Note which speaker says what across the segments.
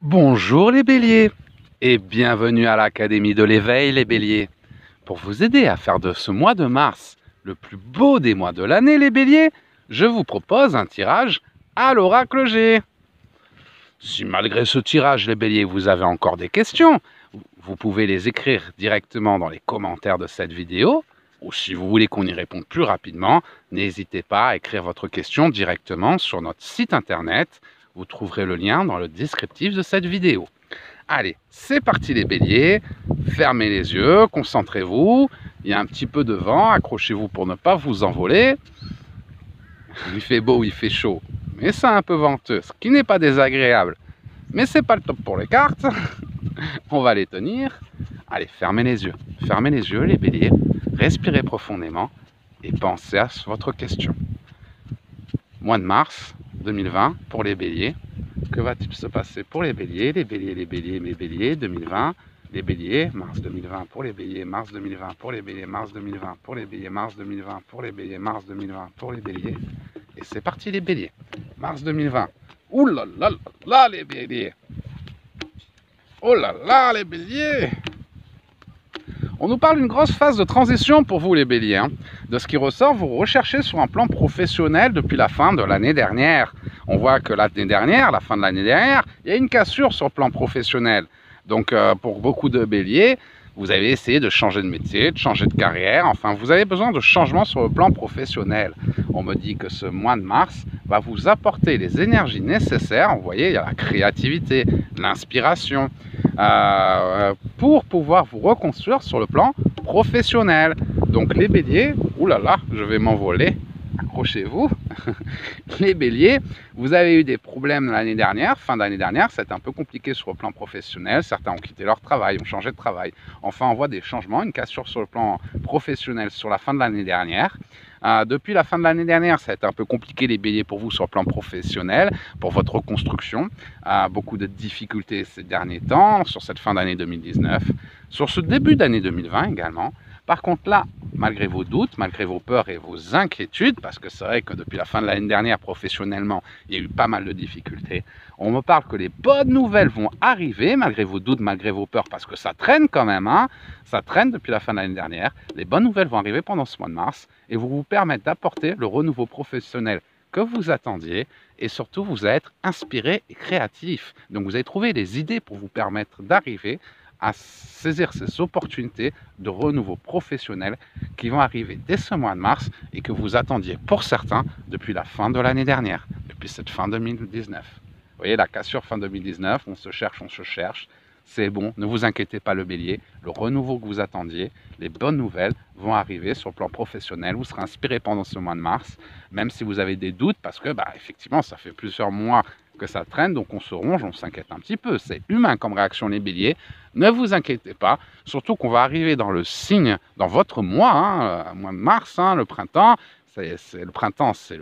Speaker 1: Bonjour les béliers et bienvenue à l'Académie de l'éveil les béliers. Pour vous aider à faire de ce mois de mars le plus beau des mois de l'année les béliers, je vous propose un tirage à l'oracle G. Si malgré ce tirage les béliers vous avez encore des questions, vous pouvez les écrire directement dans les commentaires de cette vidéo, ou si vous voulez qu'on y réponde plus rapidement, n'hésitez pas à écrire votre question directement sur notre site internet. Vous trouverez le lien dans le descriptif de cette vidéo. Allez, c'est parti les béliers. Fermez les yeux, concentrez-vous. Il y a un petit peu de vent, accrochez-vous pour ne pas vous envoler. Il fait beau, il fait chaud, mais c'est un peu venteux, ce qui n'est pas désagréable. Mais c'est pas le top pour les cartes. On va les tenir. Allez, fermez les yeux les béliers. Respirez profondément et pensez à votre question. Mois de mars 2020 pour les béliers. Que va-t-il se passer pour les béliers, mes béliers 2020, les béliers, mars 2020 pour les béliers, mars 2020 pour les béliers, mars 2020 pour les béliers, mars 2020 pour les béliers, mars 2020 pour les béliers. Et c'est parti les béliers. Mars 2020. Ouh là là là les béliers. Oh là là les béliers. On nous parle d'une grosse phase de transition pour vous les béliers. De ce qui ressort, vous recherchez sur un plan professionnel depuis la fin de l'année dernière. On voit que l'année dernière, la fin de l'année dernière, il y a une cassure sur le plan professionnel. Donc pour beaucoup de béliers, vous avez essayé de changer de métier, de changer de carrière, enfin vous avez besoin de changements sur le plan professionnel. On me dit que ce mois de mars va vous apporter les énergies nécessaires, vous voyez, il y a la créativité, l'inspiration, pour pouvoir vous reconstruire sur le plan professionnel. Donc les béliers, oulala, je vais m'envoler, accrochez-vous. Les béliers, vous avez eu des problèmes l'année dernière, fin d'année dernière, c'était un peu compliqué sur le plan professionnel, certains ont quitté leur travail, ont changé de travail. Enfin, on voit des changements, une cassure sur le plan professionnel sur la fin de l'année dernière. Depuis la fin de l'année dernière, ça a été un peu compliqué les béliers pour vous sur le plan professionnel, pour votre reconstruction. Beaucoup de difficultés ces derniers temps, sur cette fin d'année 2019, sur ce début d'année 2020 également. Par contre là, malgré vos doutes, malgré vos peurs et vos inquiétudes, parce que c'est vrai que depuis la fin de l'année dernière, professionnellement, il y a eu pas mal de difficultés, on me parle que les bonnes nouvelles vont arriver, malgré vos doutes, malgré vos peurs, parce que ça traîne quand même, ça traîne depuis la fin de l'année dernière. Les bonnes nouvelles vont arriver pendant ce mois de mars et vous permettre d'apporter le renouveau professionnel que vous attendiez et surtout vous allez être inspiré et créatif. Donc vous allez trouver des idées pour vous permettre d'arriver à saisir ces opportunités de renouveau professionnel qui vont arriver dès ce mois de mars et que vous attendiez pour certains depuis la fin de l'année dernière, depuis cette fin 2019. Vous voyez la cassure fin 2019, on se cherche, c'est bon, ne vous inquiétez pas le bélier, le renouveau que vous attendiez, les bonnes nouvelles vont arriver sur le plan professionnel, vous serez inspiré pendant ce mois de mars, même si vous avez des doutes parce que effectivement ça fait plusieurs mois que ça traîne, donc on se ronge, on s'inquiète un petit peu, c'est humain comme réaction les béliers, ne vous inquiétez pas, surtout qu'on va arriver dans le signe, dans votre mois, mois de mars, le printemps, le printemps c'est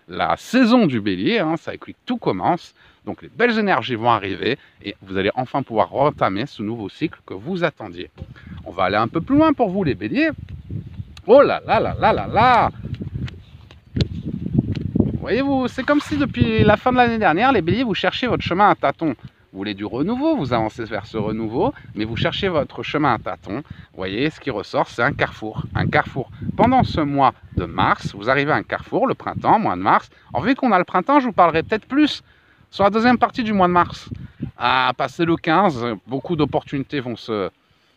Speaker 1: la saison du bélier, c'est avec lui que tout commence, donc les belles énergies vont arriver et vous allez enfin pouvoir entamer ce nouveau cycle que vous attendiez. On va aller un peu plus loin pour vous les béliers. Oh là là là là là là. Voyez-vous, c'est comme si depuis la fin de l'année dernière, les béliers, vous cherchez votre chemin à tâtons. Vous voulez du renouveau, vous avancez vers ce renouveau, mais vous cherchez votre chemin à tâtons. Vous voyez, ce qui ressort, c'est un carrefour. Un carrefour. Pendant ce mois de mars, vous arrivez à un carrefour, le printemps, mois de mars. En vu qu'on a le printemps, je vous parlerai peut-être plus sur la deuxième partie du mois de mars. À passer le 15, beaucoup d'opportunités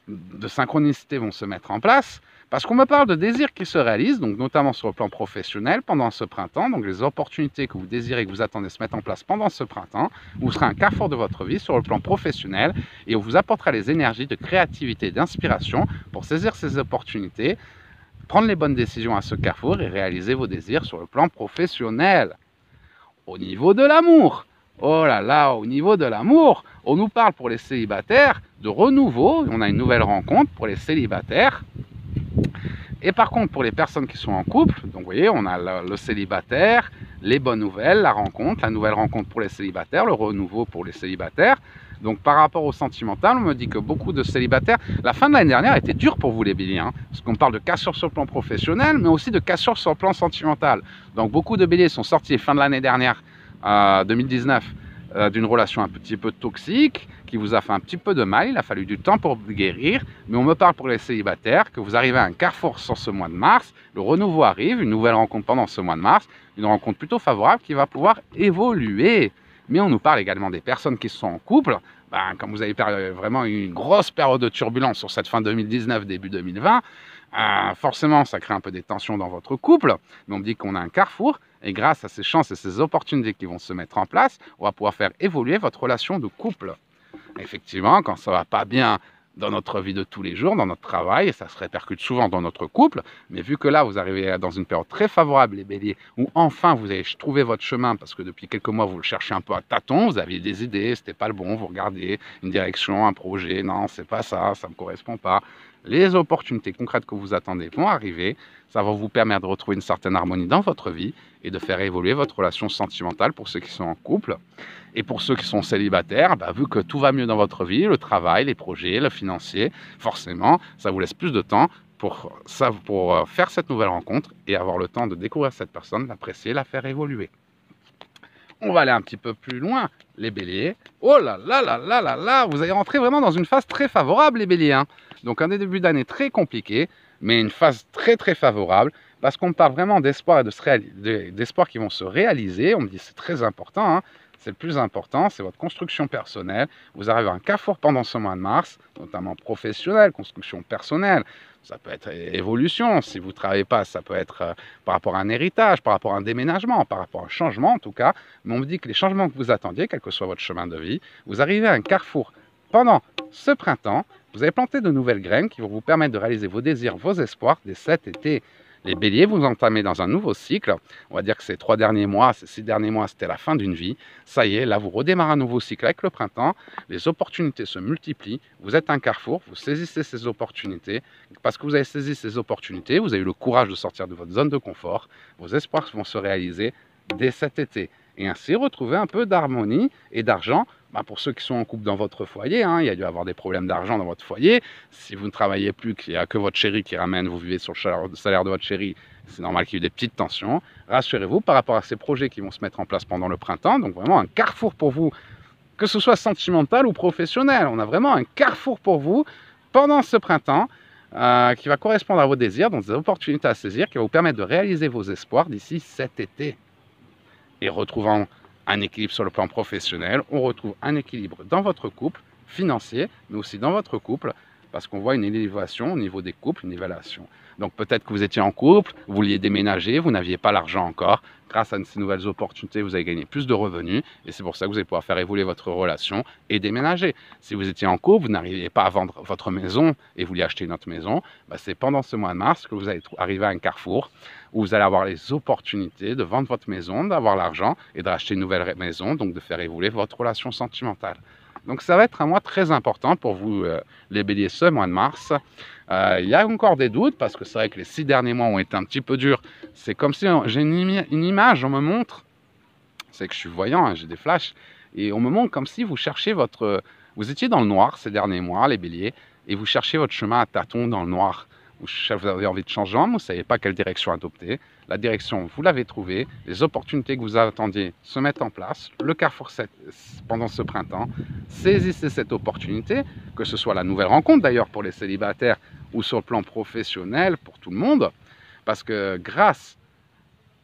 Speaker 1: de synchronicité vont se mettre en place. Parce qu'on me parle de désirs qui se réalisent, donc notamment sur le plan professionnel pendant ce printemps. Donc les opportunités que vous désirez, que vous attendez se mettre en place pendant ce printemps. Vous serez un carrefour de votre vie sur le plan professionnel et on vous apportera les énergies de créativité et d'inspiration pour saisir ces opportunités, prendre les bonnes décisions à ce carrefour et réaliser vos désirs sur le plan professionnel. Au niveau de l'amour, oh là là, au niveau de l'amour, on nous parle pour les célibataires de renouveau. On a une nouvelle rencontre pour les célibataires. Et par contre, pour les personnes qui sont en couple, donc vous voyez, on a le célibataire, les bonnes nouvelles, la nouvelle rencontre pour les célibataires, le renouveau pour les célibataires. Donc par rapport au sentimental, on me dit que beaucoup de célibataires, la fin de l'année dernière était dure pour vous les béliers, parce qu'on parle de cassure sur le plan professionnel, mais aussi de cassure sur le plan sentimental. Donc beaucoup de béliers sont sortis fin de l'année dernière, 2019, d'une relation un petit peu toxique, qui vous a fait un petit peu de mal, il a fallu du temps pour guérir, mais on me parle pour les célibataires que vous arrivez à un carrefour sur ce mois de mars, le renouveau arrive, une nouvelle rencontre pendant ce mois de mars, une rencontre plutôt favorable qui va pouvoir évoluer. Mais on nous parle également des personnes qui sont en couple. Ben, comme vous avez vraiment une grosse période de turbulence sur cette fin 2019, début 2020, forcément ça crée un peu des tensions dans votre couple, mais on me dit qu'on a un carrefour, et grâce à ces chances et ces opportunités qui vont se mettre en place, on va pouvoir faire évoluer votre relation de couple. Effectivement, quand ça ne va pas bien dans notre vie de tous les jours, dans notre travail, et ça se répercute souvent dans notre couple, mais vu que là, vous arrivez dans une période très favorable, les béliers, où enfin vous avez trouvé votre chemin, parce que depuis quelques mois, vous le cherchez un peu à tâtons, vous aviez des idées, c'était pas le bon, vous regardez une direction, un projet, non, c'est pas ça, ça ne me correspond pas. Les opportunités concrètes que vous attendez vont arriver, ça va vous permettre de retrouver une certaine harmonie dans votre vie et de faire évoluer votre relation sentimentale pour ceux qui sont en couple. Et pour ceux qui sont célibataires, vu que tout va mieux dans votre vie, le travail, les projets, le financier, forcément, ça vous laisse plus de temps pour faire cette nouvelle rencontre et avoir le temps de découvrir cette personne, l'apprécier, la faire évoluer. On va aller un petit peu plus loin, les béliers. Oh là là là là là là, vous allez rentrer vraiment dans une phase très favorable, les béliers. Donc un début d'année très compliqué, mais une phase très très favorable, parce qu'on parle vraiment d'espoir et d'espoir qui vont se réaliser. On me dit c'est très important, c'est le plus important, c'est votre construction personnelle. Vous arrivez à un carrefour pendant ce mois de mars, notamment professionnel, construction personnelle. Ça peut être évolution, si vous ne travaillez pas, ça peut être par rapport à un héritage, par rapport à un déménagement, par rapport à un changement en tout cas. Mais on me dit que les changements que vous attendiez, quel que soit votre chemin de vie, vous arrivez à un carrefour pendant ce printemps. Vous avez planté de nouvelles graines qui vont vous permettre de réaliser vos désirs, vos espoirs dès cet été. Les béliers, vous entamez dans un nouveau cycle. On va dire que ces 3 derniers mois, ces 6 derniers mois, c'était la fin d'une vie. Ça y est, là, vous redémarrez un nouveau cycle avec le printemps. Les opportunités se multiplient. Vous êtes un carrefour, vous saisissez ces opportunités. Parce que vous avez saisi ces opportunités, vous avez eu le courage de sortir de votre zone de confort. Vos espoirs vont se réaliser dès cet été. Et ainsi, retrouver un peu d'harmonie et d'argent. Pour ceux qui sont en couple dans votre foyer, il y a dû avoir des problèmes d'argent dans votre foyer. Si vous ne travaillez plus, qu'il n'y a que votre chéri qui ramène, vous vivez sur le salaire de votre chéri, c'est normal qu'il y ait eu des petites tensions. Rassurez-vous par rapport à ces projets qui vont se mettre en place pendant le printemps. Donc vraiment un carrefour pour vous, que ce soit sentimental ou professionnel. On a vraiment un carrefour pour vous pendant ce printemps qui va correspondre à vos désirs, donc des opportunités à saisir, qui va vous permettre de réaliser vos espoirs d'ici cet été. Et retrouvant un équilibre sur le plan professionnel, on retrouve un équilibre dans votre couple, financier, mais aussi dans votre couple, parce qu'on voit une élévation au niveau des couples, une évaluation. Donc peut-être que vous étiez en couple, vous vouliez déménager, vous n'aviez pas l'argent encore. Grâce à ces nouvelles opportunités, vous avez gagné plus de revenus et c'est pour ça que vous allez pouvoir faire évoluer votre relation et déménager. Si vous étiez en couple, vous n'arriviez pas à vendre votre maison et vous vouliez acheter une autre maison, c'est pendant ce mois de mars que vous allez arriver à un carrefour où vous allez avoir les opportunités de vendre votre maison, d'avoir l'argent et de racheter une nouvelle maison, donc de faire évoluer votre relation sentimentale. Donc ça va être un mois très important pour vous, les béliers, ce mois de mars. Il y a encore des doutes parce que c'est vrai que les 6 derniers mois ont été un petit peu durs. C'est comme si j'ai une image, on me montre, c'est que je suis voyant, j'ai des flashs, et on me montre comme si vous cherchiez vous étiez dans le noir ces derniers mois, les béliers, et vous cherchiez votre chemin à tâtons dans le noir. Vous avez envie de changement, mais vous ne savez pas quelle direction adopter. La direction, vous l'avez trouvée, les opportunités que vous attendiez se mettent en place, le carrefour pendant ce printemps, saisissez cette opportunité, que ce soit la nouvelle rencontre d'ailleurs pour les célibataires ou sur le plan professionnel pour tout le monde, parce que grâce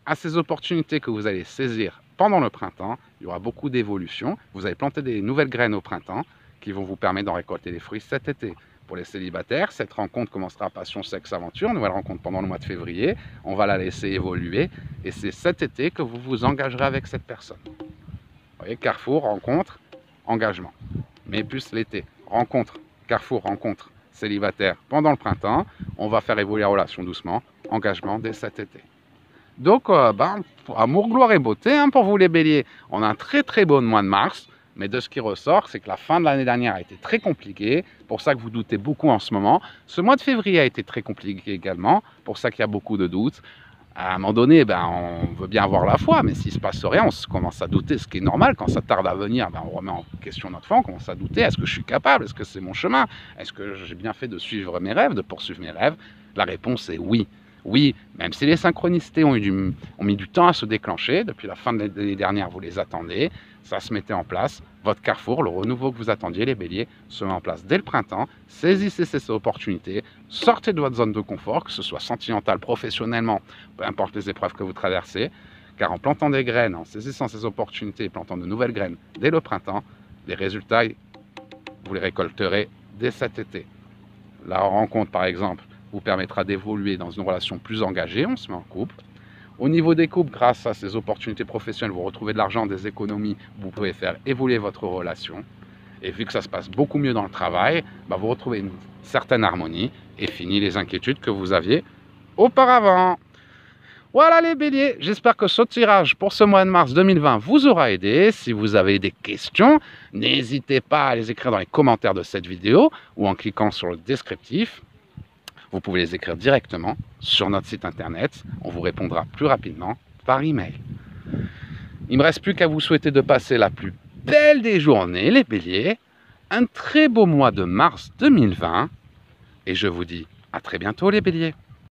Speaker 1: à ces opportunités que vous allez saisir pendant le printemps, il y aura beaucoup d'évolutions. Vous allez planter des nouvelles graines au printemps qui vont vous permettre d'en récolter les fruits cet été. Pour les célibataires, cette rencontre commencera à passion, sexe, aventure, nouvelle rencontre pendant le mois de février. On va la laisser évoluer et c'est cet été que vous vous engagerez avec cette personne. Vous voyez, carrefour, rencontre, engagement. Mais plus l'été, rencontre, carrefour, rencontre, célibataire pendant le printemps. On va faire évoluer la relation doucement, engagement dès cet été. Donc, amour, gloire et beauté pour vous les béliers. On a un très très bon mois de mars. Mais de ce qui ressort, c'est que la fin de l'année dernière a été très compliquée, pour ça que vous doutez beaucoup en ce moment. Ce mois de février a été très compliqué également, pour ça qu'il y a beaucoup de doutes. À un moment donné, on veut bien avoir la foi, mais s'il ne se passe rien, on commence à douter, ce qui est normal. Quand ça tarde à venir, on remet en question notre foi, on commence à douter. Est-ce que je suis capable? Est-ce que c'est mon chemin? Est-ce que j'ai bien fait de suivre mes rêves, de poursuivre mes rêves? La réponse est oui. Oui, même si les synchronicités ont mis du temps à se déclencher, depuis la fin de l'année dernière, vous les attendez, ça se mettait en place. Votre carrefour, le renouveau que vous attendiez, les béliers, se met en place dès le printemps. Saisissez ces opportunités, sortez de votre zone de confort, que ce soit sentimental, professionnellement, peu importe les épreuves que vous traversez, car en plantant des graines, en saisissant ces opportunités et plantant de nouvelles graines dès le printemps, les résultats, vous les récolterez dès cet été. La rencontre, par exemple, vous permettra d'évoluer dans une relation plus engagée, on se met en couple. Au niveau des couples, grâce à ces opportunités professionnelles, vous retrouvez de l'argent, des économies, vous pouvez faire évoluer votre relation. Et vu que ça se passe beaucoup mieux dans le travail, vous retrouvez une certaine harmonie et fini les inquiétudes que vous aviez auparavant. Voilà les béliers, j'espère que ce tirage pour ce mois de mars 2020 vous aura aidé. Si vous avez des questions, n'hésitez pas à les écrire dans les commentaires de cette vidéo ou en cliquant sur le descriptif. Vous pouvez les écrire directement sur notre site internet. On vous répondra plus rapidement par email. Il ne me reste plus qu'à vous souhaiter de passer la plus belle des journées, les béliers. Un très beau mois de mars 2020. Et je vous dis à très bientôt, les béliers.